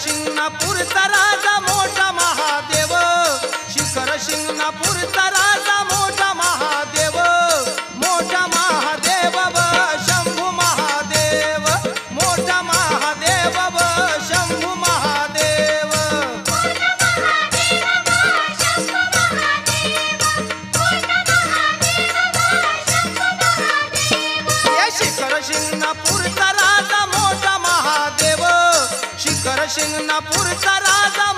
शिंगणापूरचा राजा मोठा महादेव, शिखर शिंगणापूरचा राजा मोठा महादेव, मोठा महादेव व शंभू महादेव, मोठा महादेव व शंभू महादेव, हे शिखर शिंगणापूरचा राजा मोठा महादेव, शिखर शिंगणापूरचा राजा